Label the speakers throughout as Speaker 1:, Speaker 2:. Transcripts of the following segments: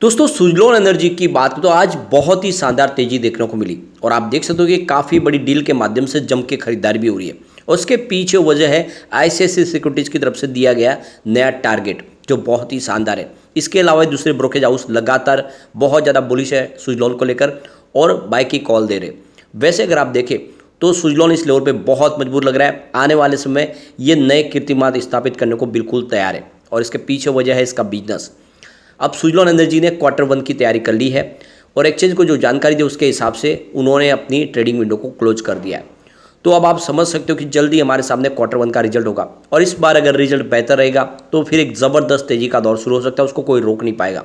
Speaker 1: दोस्तों सुजलोन एनर्जी की बात तो आज बहुत ही शानदार तेजी देखने को मिली और आप देख सकते हो कि काफ़ी बड़ी डील के माध्यम से जम के खरीदारी भी हो रही है। और उसके पीछे वजह है आईसीआईसीआई सिक्योरिटीज़ की तरफ से दिया गया नया टारगेट जो बहुत ही शानदार है। इसके अलावा दूसरे ब्रोकरेज हाउस लगातार बहुत ज़्यादा बुलिश है सुजलोन को लेकर और बाय की कॉल दे रहे। वैसे अगर आप देखें तो सुजलोन इस लेवल पे बहुत मजबूत लग रहा है। आने वाले समय ये नए कीर्तिमान स्थापित करने को बिल्कुल तैयार है और इसके पीछे वजह है इसका बिजनेस। अब सुजलोन एनर्जी ने Q1 की तैयारी कर ली है और एक्सचेंज को जो जानकारी दी उसके हिसाब से उन्होंने अपनी ट्रेडिंग विंडो को क्लोज कर दिया है। तो अब आप समझ सकते हो कि जल्दी हमारे सामने Q1 का रिजल्ट होगा और इस बार अगर रिजल्ट बेहतर रहेगा तो फिर एक ज़बरदस्त तेजी का दौर शुरू हो सकता है, उसको कोई रोक नहीं पाएगा।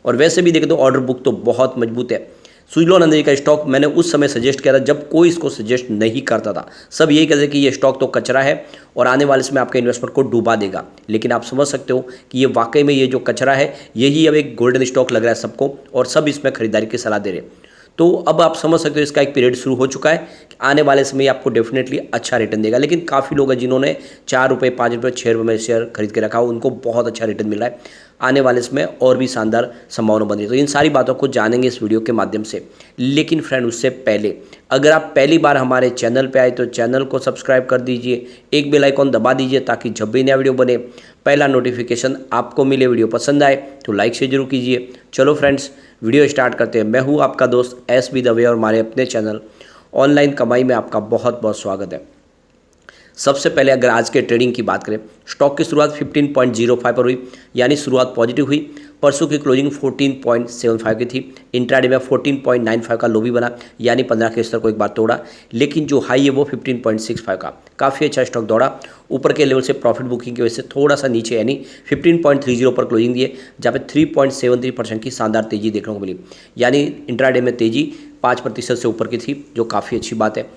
Speaker 1: और वैसे भी देखें तो ऑर्डर बुक तो बहुत मजबूत है। सुजलोन एनर्जी का स्टॉक मैंने उस समय सजेस्ट किया था जब कोई इसको सजेस्ट नहीं करता था। सब यही कहते कि ये स्टॉक तो कचरा है और आने वाले समय आपके इन्वेस्टमेंट को डूबा देगा, लेकिन आप समझ सकते हो कि ये वाकई में ये जो कचरा है यही अब एक गोल्डन स्टॉक लग रहा है सबको और सब इसमें खरीदारी की सलाह दे रहे हैं। तो अब आप समझ सकते हो इसका एक पीरियड शुरू हो चुका है कि आने वाले समय आपको डेफिनेटली अच्छा रिटर्न देगा। लेकिन काफ़ी लोग हैं जिन्होंने 4 रुपये 5 रुपये 6 रुपये में शेयर खरीद के रखा हो, उनको बहुत अच्छा रिटर्न मिल रहा है। आने वाले समय और भी शानदार संभावना बन रही है। तो इन सारी बातों को जानेंगे इस वीडियो के माध्यम से। लेकिन फ्रेंड उससे पहले अगर आप पहली बार हमारे चैनल पे आए तो चैनल को सब्सक्राइब कर दीजिए, एक बेल आइकॉन दबा दीजिए ताकि जब भी नया वीडियो बने पहला नोटिफिकेशन आपको मिले। वीडियो पसंद आए तो लाइक से जरूर कीजिए। चलो फ्रेंड्स वीडियो स्टार्ट करते हैं। मैं हूँ आपका दोस्त SB दवे और हमारे अपने चैनल ऑनलाइन कमाई में आपका बहुत बहुत स्वागत है। सबसे पहले अगर आज के ट्रेडिंग की बात करें, स्टॉक की शुरुआत 15.05 पर हुई, यानी शुरुआत पॉजिटिव हुई। परसों की क्लोजिंग 14.75 की थी। इंट्राडे में 14.95 का लो भी बना, यानी 15 के स्तर को एक बार तोड़ा, लेकिन जो हाई है वो 15.65 का। काफ़ी अच्छा स्टॉक दौड़ा। ऊपर के लेवल से प्रॉफिट बुकिंग की वजह से थोड़ा सा नीचे यानी 15.30 पर क्लोजिंग दिए, जहाँ पे 3.73% की शानदार तेजी देखने को मिली, यानी इंट्राडे में तेजी 5% से ऊपर की थी, जो काफ़ी अच्छी बात है।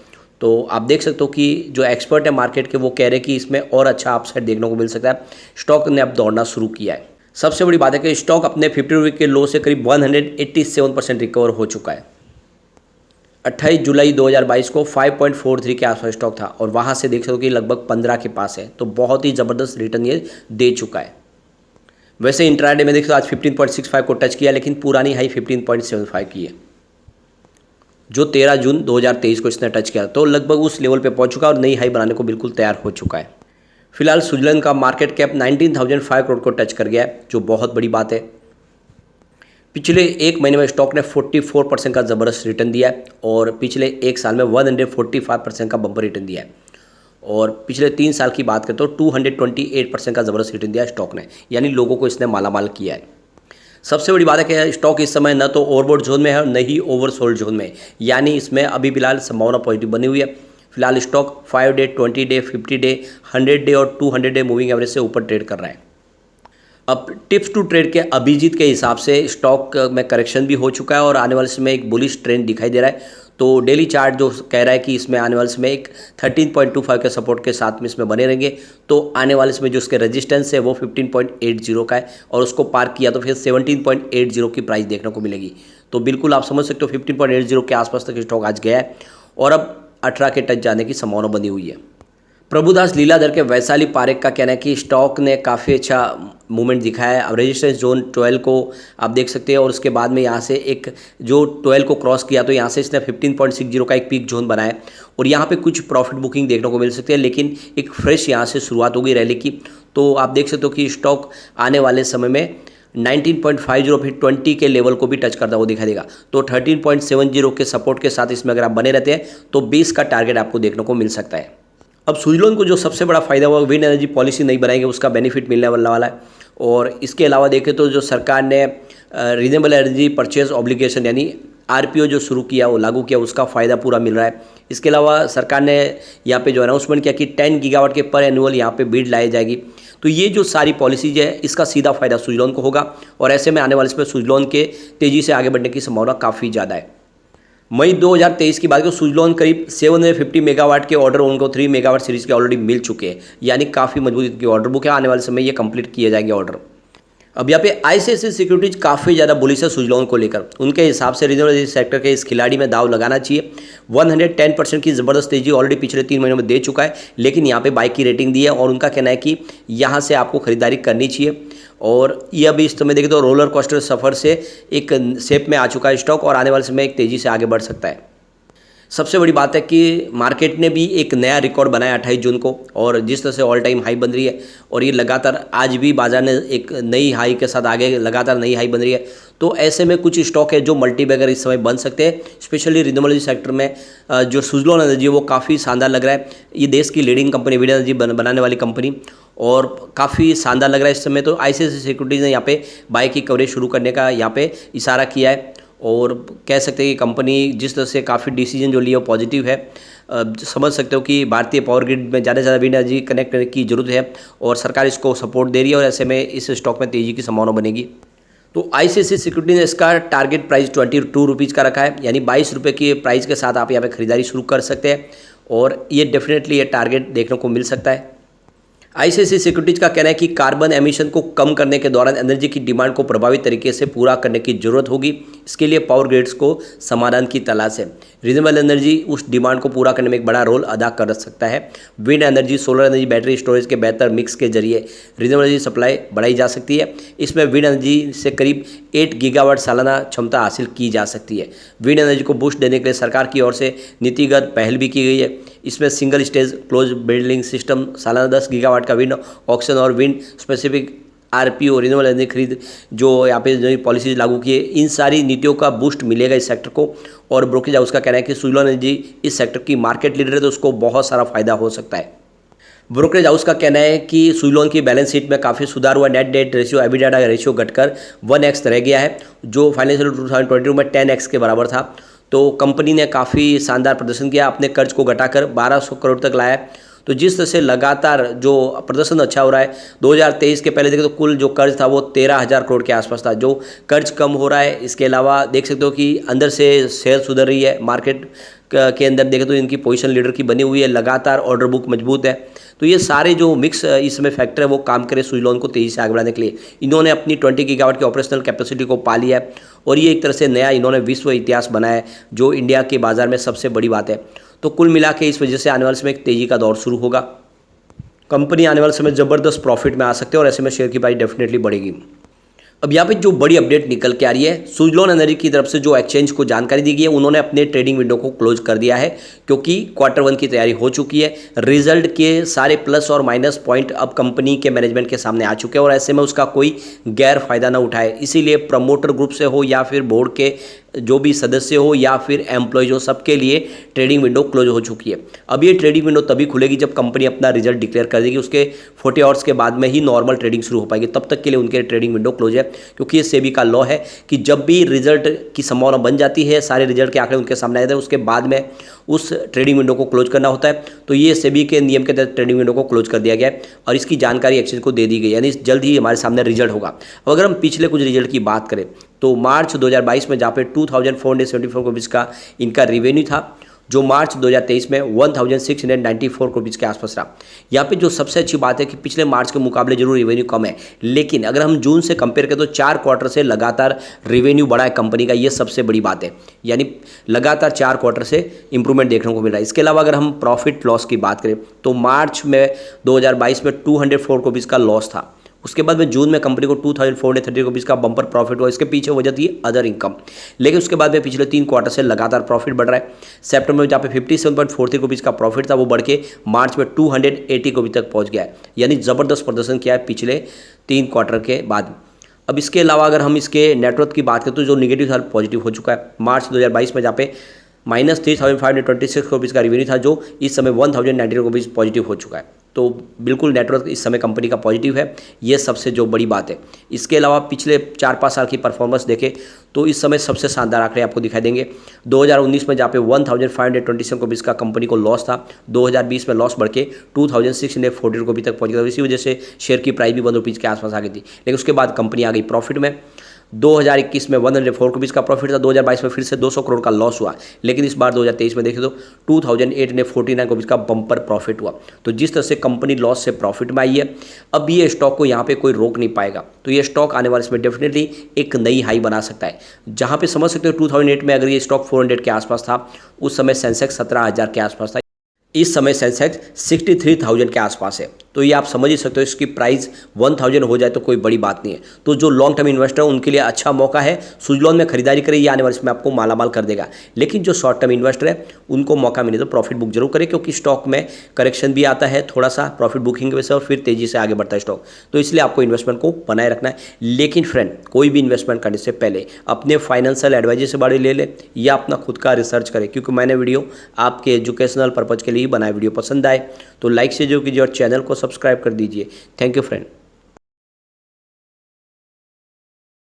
Speaker 1: तो आप देख सकते हो कि जो एक्सपर्ट है मार्केट के वो कह रहे हैं कि इसमें और अच्छा अपसाइड देखने को मिल सकता है। स्टॉक ने अब दौड़ना शुरू किया है। सबसे बड़ी बात है कि स्टॉक अपने 50 वीक के लो से करीब 187% रिकवर हो चुका है। 28 जुलाई 2022 को 5.43 के आसपास स्टॉक था और वहाँ से देख सकते हो कि लगभग 15 के पास है। तो बहुत ही ज़बरदस्त रिटर्न ये दे चुका है। वैसे इंट्राडे में देख सकते हो आज 15.65 को टच किया, लेकिन पुरानी हाई 15.75 की है जो 13 जून 2023 को इसने टच किया, तो लगभग उस लेवल पे पहुंच चुका और नई हाई बनाने को बिल्कुल तैयार हो चुका है। फिलहाल सुजलोन का मार्केट कैप 19,005 करोड़ को टच कर गया है, जो बहुत बड़ी बात है। पिछले एक महीने में स्टॉक ने 44% का ज़बरदस्त रिटर्न दिया है और पिछले एक साल में 145% का बम्पर रिटर्न दिया है। और पिछले 3 साल की बात करें तो 228% का ज़बरदस्त रिटर्न दिया है स्टॉक ने, यानी लोगों को इसने मालामाल किया है। सबसे बड़ी बात है कि स्टॉक इस समय न तो ओवरबॉट जोन में है और न ही ओवरसोल्ड जोन में, यानी इसमें अभी फिलहाल संभावना पॉजिटिव बनी हुई है। फिलहाल stock 5 day 20 day 50 day 100 day और 200 डे मूविंग एवरेज से ऊपर ट्रेड कर रहा है। अब टिप्स टू ट्रेड के अभिजीत के हिसाब से स्टॉक में करेक्शन भी हो चुका है और आने वाले समय एक बुलिश ट्रेंड दिखाई दे रहा है। तो डेली चार्ट जो कह रहा है कि इसमें आने वाले समय एक 13.25 के सपोर्ट के साथ में इसमें बने रहेंगे। तो आने वाले समय जो उसके रेजिस्टेंस है वो 15.80 का है और उसको पार किया तो फिर 17.80 की प्राइस देखने को मिलेगी। तो बिल्कुल आप समझ सकते हो 15.80 के आसपास तक स्टॉक आज गया है और अब 18 के टच जाने की संभावना बनी हुई है। प्रभुदास लीलाधर के वैशाली पारेख का कहना है कि स्टॉक ने काफ़ी अच्छा मूवमेंट दिखाया है। अब रेजिस्टेंस जोन 12 को आप देख सकते हैं और उसके बाद में यहाँ से एक जो 12 को क्रॉस किया तो यहाँ से इसने 15.60 का एक पीक जोन बनाया और यहाँ पे कुछ प्रॉफिट बुकिंग देखने को मिल सकती है, लेकिन एक फ्रेश यहाँ से शुरुआत होगी रैली की। तो आप देख सकते हो कि स्टॉक आने वाले समय में 19.50 फिर 20 के लेवल को भी टच करता हुआ दिखाई देगा। तो 13.70 के सपोर्ट के साथ इसमें अगर आप बने रहते हैं तो 20 का टारगेट आपको देखने को मिल सकता है। अब सुजलोन को जो सबसे बड़ा फायदा हुआ विंड एनर्जी पॉलिसी नहीं बनाएंगे, उसका बेनिफिट मिलने वाला है। और इसके अलावा देखें तो जो सरकार ने रिन्यूएबल एनर्जी परचेज ऑब्लिगेशन यानी RPO जो शुरू किया वो लागू किया, उसका फ़ायदा पूरा मिल रहा है। इसके अलावा सरकार ने यहाँ पे जो अनाउंसमेंट किया कि 10 गीगावाट के पर एनुअल यहाँ पे बिड लाई जाएगी। तो ये जो सारी पॉलिसीज है इसका सीधा फायदा सुजलोन को होगा और ऐसे में आने वाले इसमें सुजलोन के तेज़ी से आगे बढ़ने की संभावना काफ़ी ज़्यादा है। मई 2023 की बात करें सुजलोन करीब 750 मेगावाट के ऑर्डर उनको 3 मेगावाट सीरीज़ के ऑलरेडी मिल चुके हैं, यानी काफ़ी मजबूत इनकी ऑर्डर बुक है। आने वाले समय ये कंप्लीट किए जाएंगे ऑर्डर। अब यहाँ पे आईसीआईसीआई सिक्योरिटीज काफ़ी ज़्यादा बुलिश है सुजलॉन को लेकर। उनके हिसाब से रीजनल एनर्जी सेक्टर के इस खिलाड़ी में दाव लगाना चाहिए। 110% की ज़बरदस्त तेजी ऑलरेडी पिछले 3 महीनों में दे चुका है, लेकिन यहाँ पे बाई की रेटिंग दी है और उनका कहना है कि यहाँ से आपको खरीदारी करनी चाहिए। और ये अभी इस समय देखें तो रोलर कोस्टर सफ़र से एक शेप में आ चुका है स्टॉक और आने वाले समय एक तेज़ी से आगे बढ़ सकता है। सबसे बड़ी बात है कि मार्केट ने भी एक नया रिकॉर्ड बनाया 28 जून को, और जिस तरह से ऑल टाइम हाई बन रही है और ये लगातार आज भी बाजार ने एक नई हाई के साथ आगे लगातार नई हाई बन रही है। तो ऐसे में कुछ स्टॉक है जो मल्टीबैगर इस समय बन सकते हैं, स्पेशली रिन्यूएबल एनर्जी सेक्टर में जो सुजलॉन एनर्जी है वो काफ़ी शानदार लग रहा है। ये देश की लीडिंग कंपनी विंड एनर्जी बनाने वाली कंपनी, और काफ़ी शानदार लग रहा है इस समय। तो आईसीआईसीआई सिक्योरिटीज़ ने यहाँ पे बाय की कवरेज शुरू करने का यहाँ पे इशारा किया है, और कह सकते हैं कि कंपनी जिस तरह से काफ़ी डिसीजन जो लिया वो पॉजिटिव है। समझ सकते हो कि भारतीय पावर ग्रिड में ज़्यादा से ज़्यादा विंड एनर्जी कनेक्ट करने की जरूरत है और सरकार इसको सपोर्ट दे रही है, और ऐसे में इस स्टॉक में तेज़ी की संभावना बनेगी। तो आईसीआईसीआई सिक्योरिटी ने इसका टारगेट प्राइस 22 रुपीज़ का रखा है, यानी 22 रुपये की प्राइस के साथ आप यहाँ पे खरीदारी शुरू कर सकते हैं, और ये डेफिनेटली ये टारगेट देखने को मिल सकता है। आईसीआईसीआई सिक्योरिटीज का कहना है कि कार्बन एमिशन को कम करने के दौरान एनर्जी की डिमांड को प्रभावी तरीके से पूरा करने की जरूरत होगी। इसके लिए पावर ग्रिड्स को समाधान की तलाश है। रिन्यूएबल एनर्जी उस डिमांड को पूरा करने में एक बड़ा रोल अदा कर सकता है। Wind energy, solar energy, battery storage के बेहतर मिक्स के जरिए रिन्यूएबल एनर्जी सप्लाई बढ़ाई जा सकती है। इसमें विंड एनर्जी से करीब 8 गीगावाट सालाना क्षमता हासिल की जा सकती है। विंड एनर्जी को बूस्ट देने के लिए सरकार की ओर से नीतिगत पहल भी की गई है। इसमें single stage close building system, सालाना 10 गीगावाट का विंड ऑक्शन और wind specific RPO renewable energy खरीद जो यहाँ पे जो पॉलिसीज लागू किए, इन सारी नीतियों का बूस्ट मिलेगा इस सेक्टर को। और ब्रोकरेज हाउस का कहना है कि सुजलॉन एनर्जी इस सेक्टर की मार्केट लीडर है, तो उसको बहुत सारा फायदा हो सकता है। ब्रोकरेज हाउस का कहना है कि सुजलॉन की बैलेंस शीट में काफ़ी सुधार हुआ। नेट डेट रेशियो एबिटाडा रेशियो घटकर 1x रह गया है, जो फाइनेंशियल 2022 में 10x के बराबर था। तो कंपनी ने काफ़ी शानदार प्रदर्शन किया, अपने कर्ज को घटाकर 1200 करोड़ तक लाया। तो जिस तरह से लगातार जो प्रदर्शन अच्छा हो रहा है, 2023 के पहले देखें तो कुल जो कर्ज था वो 13,000 करोड़ के आसपास था, जो कर्ज कम हो रहा है। इसके अलावा देख सकते हो कि अंदर से शेयर सुधर रही है। मार्केट के अंदर देखें तो इनकी पोजीशन लीडर की बनी हुई है, लगातार ऑर्डर बुक मजबूत है। तो ये सारे जो मिक्स इसमें फैक्टर है वो काम करे सुजलॉन को तेज़ी से आगे बढ़ाने के लिए। इन्होंने अपनी 20 गीगावाट की ऑपरेशनल कैपेसिटी को पा लिया है, और ये एक तरह से नया इन्होंने विश्व इतिहास बनाया है, जो इंडिया के बाज़ार में सबसे बड़ी बात है। तो कुल मिला के इस वजह से आने वाले समय एक तेज़ी का दौर शुरू होगा। कंपनी आने वाले समय ज़बरदस्त प्रॉफिट में आ सकते हैं, और ऐसे में शेयर की प्राइस डेफिनेटली बढ़ेगी। अब यहाँ पे जो बड़ी अपडेट निकल के आ रही है, सुजलॉन एनर्जी की तरफ से जो एक्सचेंज को जानकारी दी गई है, उन्होंने अपने ट्रेडिंग विंडो को क्लोज कर दिया है, क्योंकि Q1 की तैयारी हो चुकी है। रिजल्ट के सारे प्लस और माइनस पॉइंट अब कंपनी के मैनेजमेंट के सामने आ चुके हैं, और ऐसे में उसका कोई गैर फायदा ना उठाए। इसीलिए प्रमोटर ग्रुप से हो या फिर बोर्ड के जो भी सदस्य हो या फिर एम्प्लॉयज हो, सबके लिए ट्रेडिंग विंडो क्लोज हो चुकी है। अब ये ट्रेडिंग विंडो तभी खुलेगी जब कंपनी अपना रिजल्ट डिक्लेयर कर देगी। उसके 40 आवर्स के बाद में ही नॉर्मल ट्रेडिंग शुरू हो पाएगी। तब तक के लिए उनके ट्रेडिंग विंडो क्लोज है, क्योंकि ये सेबी का लॉ है कि जब भी रिजल्ट की संभावना बन जाती है, सारे रिजल्ट के आंकड़े उनके सामने आ जाते हैं, उसके बाद में उस ट्रेडिंग विंडो को क्लोज करना होता है। तो ये सेबी के नियम के तहत ट्रेडिंग विंडो को क्लोज कर दिया गया है, और इसकी जानकारी एक्सचेंज को दे दी गई, यानी जल्द ही हमारे सामने रिजल्ट होगा। अब अगर हम पिछले कुछ रिजल्ट की बात करें तो मार्च 2022 में जहाँ पे 2474 रुपीज़ का इनका रेवेन्यू था, जो मार्च 2023 में 1694 रुपीज़ के आसपास रहा। यहाँ पे जो सबसे अच्छी बात है कि पिछले मार्च के मुकाबले जरूर रेवेन्यू कम है, लेकिन अगर हम जून से कंपेयर करें तो 4 क्वार्टर से लगातार रेवेन्यू बढ़ा है कंपनी का। ये सबसे बड़ी बात है, यानी लगातार 4 क्वार्टर से इंप्रूवमेंट देखने को मिल रहा है। इसके अलावा अगर हम प्रॉफिट लॉस की बात करें तो मार्च में 2022 में 204 रुपीज़ का लॉस था। उसके बाद में जून में कंपनी को 2430 रुपीज़ का बम्पर प्रॉफिट हुआ। इसके पीछे वजह थी अदर इनकम, लेकिन उसके बाद में पिछले 3 क्वार्टर से लगातार प्रॉफिट बढ़ रहा है। सितंबर में जहाँ पे 57.43 रुपीज़ का प्रॉफिट था, वो बढ़ के मार्च में 280 रुपये तक पहुँच गया है, यानी ज़बरदस्त प्रदर्शन किया है पिछले 3 क्वार्टर के बाद। अब इसके अलावा अगर हम इसके नेटवर्थ की बात करें तो जो निगेटिव था पॉजिटिव हो चुका है। मार्च 2022 में जहाँ पे -3526 रुपीज़ का रेवेन्यू था, जो इस समय 1090 रुपीज़ पॉजिटिव हो चुका है। तो बिल्कुल नेटवर्क इस समय कंपनी का पॉजिटिव है, ये सबसे जो बड़ी बात है। इसके अलावा पिछले 4-5 साल की परफॉर्मेंस देखें तो इस समय सबसे शानदार आंकड़े आपको दिखाई देंगे। 2019 में जहाँ पे 1527 रुपीज़ का कंपनी को लॉस था, 2020 में लॉस बढ़ के 2640 रुपये तक पहुँच गया। इसी वजह से शेयर की प्राइस भी 1 रुपीज़ के आसपास आ गई थी, लेकिन उसके बाद कंपनी आ गई प्रॉफिट में। 2021 में 104 रुपीज़ का प्रॉफिट था, 2022 में फिर से 200 करोड़ का लॉस हुआ, लेकिन इस बार 2023 में देखें तो 2849 रुपीज़ का बम्पर प्रॉफिट हुआ। तो जिस तरह से कंपनी लॉस से प्रॉफिट में आई है, अब ये स्टॉक को यहाँ पे कोई रोक नहीं पाएगा। तो ये स्टॉक आने वाले इसमें डेफिनेटली एक नई हाई बना सकता है। जहाँ पे समझ सकते हो 2008 में अगर ये स्टॉक 400 के आसपास था, उस समय सेंसेक्स 17,000 के आसपास था, इस समय सेंसेक्स 63,000 के आसपास है। तो ये आप समझ ही सकते हो इसकी प्राइस 1000 हो जाए तो कोई बड़ी बात नहीं है। तो जो लॉन्ग टर्म इन्वेस्टर है उनके लिए अच्छा मौका है, सुजलॉन में खरीदारी करें, ये आने वाले इसमें आपको मालामाल कर देगा। लेकिन जो शॉर्ट टर्म इन्वेस्टर है उनको मौका मिले तो प्रॉफिट बुक जरूर करें, क्योंकि स्टॉक में करेक्शन भी आता है थोड़ा सा प्रॉफिट बुकिंग की वजह से, और फिर तेजी से आगे बढ़ता है स्टॉक। तो इसलिए आपको इन्वेस्टमेंट को बनाए रखना है। लेकिन फ्रेंड, कोई भी इन्वेस्टमेंट करने से पहले अपने फाइनेंशियल एडवाइजर से बारे ले ले या अपना खुद का रिसर्च करें, क्योंकि मैंने वीडियो आपके एजुकेशनल पर्पज़ के लिए ही बनाया। वीडियो पसंद आए तो लाइक से जो कीजिए और चैनल को सब्सक्राइब कर दीजिए। Thank you friend.